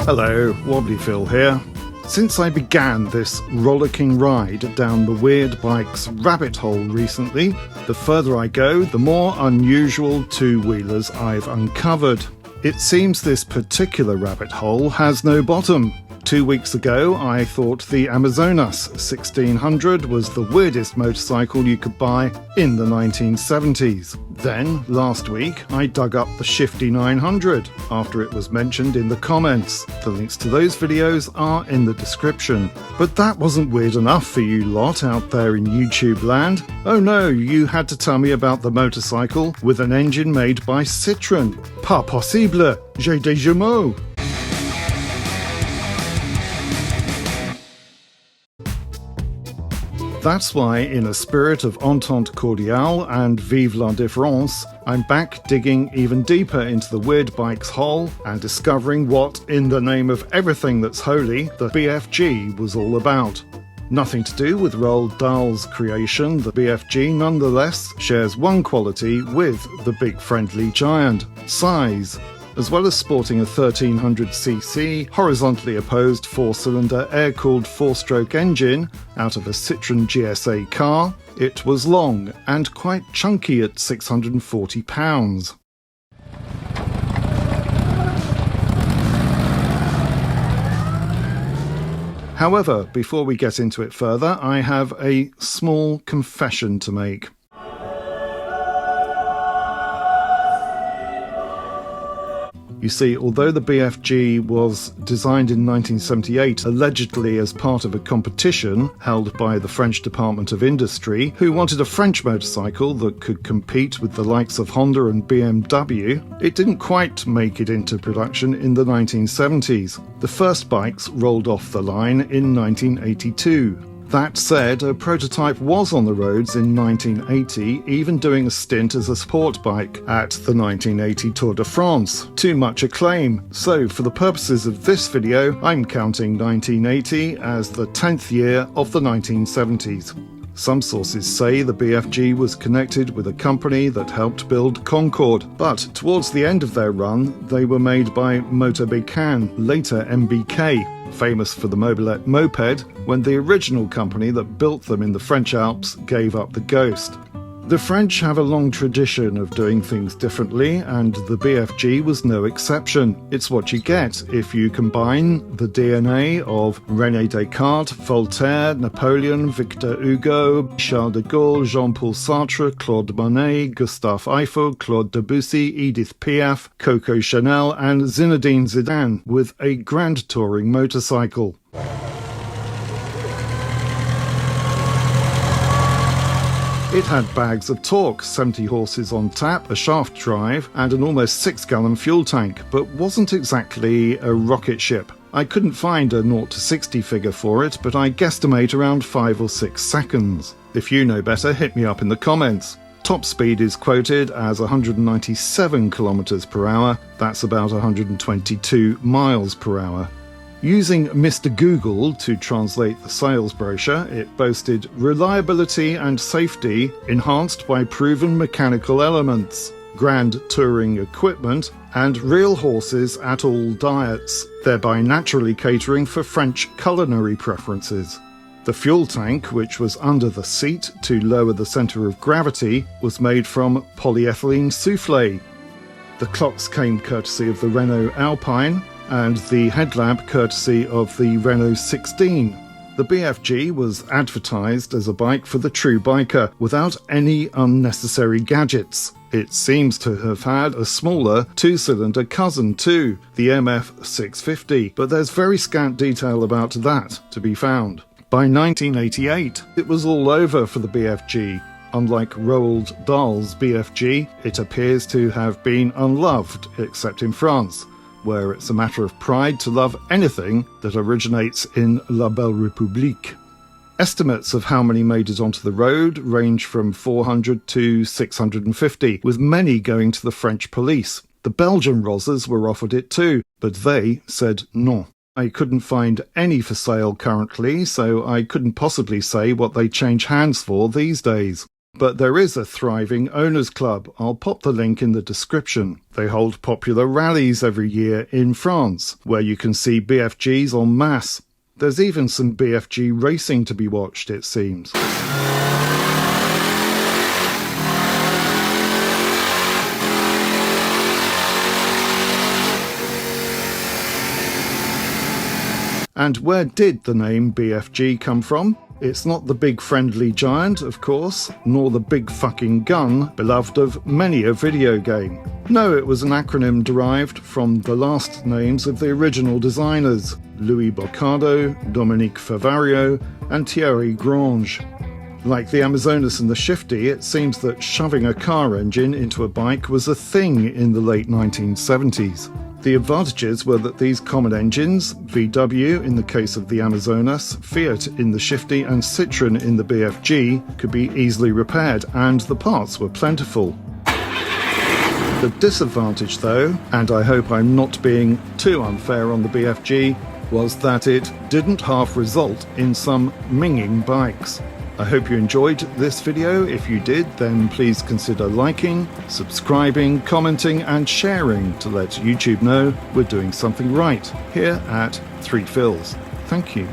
Hello, Wobbly Phil here. Since I began this rollicking ride down the Weird Bikes rabbit hole recently, the further I go, the more unusual two-wheelers I've uncovered. It seems this particular rabbit hole has no bottom. 2 weeks ago, I thought the Amazonas 1600 was the weirdest motorcycle you could buy in the 1970s. Then, last week, I dug up the Shifty 900 after it was mentioned in the comments. The links to those videos are in the description. But that wasn't weird enough for you lot out there in YouTube land. Oh no, you had to tell me about the motorcycle with an engine made by Citroen. Pas possible, j'ai des jumeaux. That's why, in a spirit of entente cordiale and vive la différence, I'm back digging even deeper into the Weird Bikes hole and discovering what, in the name of everything that's holy, the BFG was all about. Nothing to do with Roald Dahl's creation, the BFG nonetheless shares one quality with the big friendly giant: size. As well as sporting a 1300cc, horizontally opposed 4-cylinder air-cooled 4-stroke engine out of a Citroen GSA car, it was long and quite chunky at 640 pounds. However, before we get into it further, I have a small confession to make. You see, although the BFG was designed in 1978 allegedly as part of a competition held by the French Department of Industry, who wanted a French motorcycle that could compete with the likes of Honda and BMW, it didn't quite make it into production in the 1970s. The first bikes rolled off the line in 1982. That said, a prototype was on the roads in 1980, even doing a stint as a sport bike at the 1980 Tour de France, to much acclaim. So, for the purposes of this video, I'm counting 1980 as the 10th year of the 1970s. Some sources say the BFG was connected with a company that helped build Concorde, but towards the end of their run, they were made by Moto Becanes, later MBK, famous for the mobilette moped, when the original company that built them in the French Alps gave up the ghost. The French have a long tradition of doing things differently, and the BFG was no exception. It's what you get if you combine the DNA of René Descartes, Voltaire, Napoleon, Victor Hugo, Charles de Gaulle, Jean-Paul Sartre, Claude Monet, Gustave Eiffel, Claude Debussy, Edith Piaf, Coco Chanel, and Zinedine Zidane, with a grand touring motorcycle. It had bags of torque, 70 horses on tap, a shaft drive, and an almost 6-gallon fuel tank, but wasn't exactly a rocket ship. I couldn't find a 0 to 60 figure for it, but I guesstimate around 5 or 6 seconds. If you know better, hit me up in the comments. Top speed is quoted as 197 kilometers per hour, that's about 122 miles per hour. Using Mr. Google to translate the sales brochure, it boasted reliability and safety enhanced by proven mechanical elements, grand touring equipment, and real horses at all diets, thereby naturally catering for French culinary preferences. The fuel tank, which was under the seat to lower the centre of gravity, was made from polyethylene soufflé. The clocks came courtesy of the Renault Alpine, and the headlamp courtesy of the Renault 16. The BFG was advertised as a bike for the true biker, without any unnecessary gadgets. It seems to have had a smaller 2-cylinder cousin too, the MF 650, but there's very scant detail about that to be found. By 1988, it was all over for the BFG. Unlike Roald Dahl's BFG, it appears to have been unloved, except in France, where it's a matter of pride to love anything that originates in La Belle République. Estimates of how many made it onto the road range from 400 to 650, with many going to the French police. The Belgian Rosas were offered it too, but they said non. I couldn't find any for sale currently, so I couldn't possibly say what they change hands for these days. But there is a thriving owners club. I'll pop the link in the description. They hold popular rallies every year in France, where you can see BFGs en masse. There's even some BFG racing to be watched, it seems. And where did the name BFG come from? It's not the big friendly giant, of course, nor the big fucking gun, beloved of many a video game. No, it was an acronym derived from the last names of the original designers, Louis Boccardo, Dominique Favario, and Thierry Grange. Like the Amazonas and the Shifty, it seems that shoving a car engine into a bike was a thing in the late 1970s. The advantages were that these common engines, VW in the case of the Amazonas, Fiat in the Shifty and Citroen in the BFG, could be easily repaired, and the parts were plentiful. The disadvantage though, and I hope I'm not being too unfair on the BFG, was that it didn't half result in some minging bikes. I hope you enjoyed this video. If you did, then please consider liking, subscribing, commenting and sharing to let YouTube know we're doing something right here at 3 Phils. Thank you.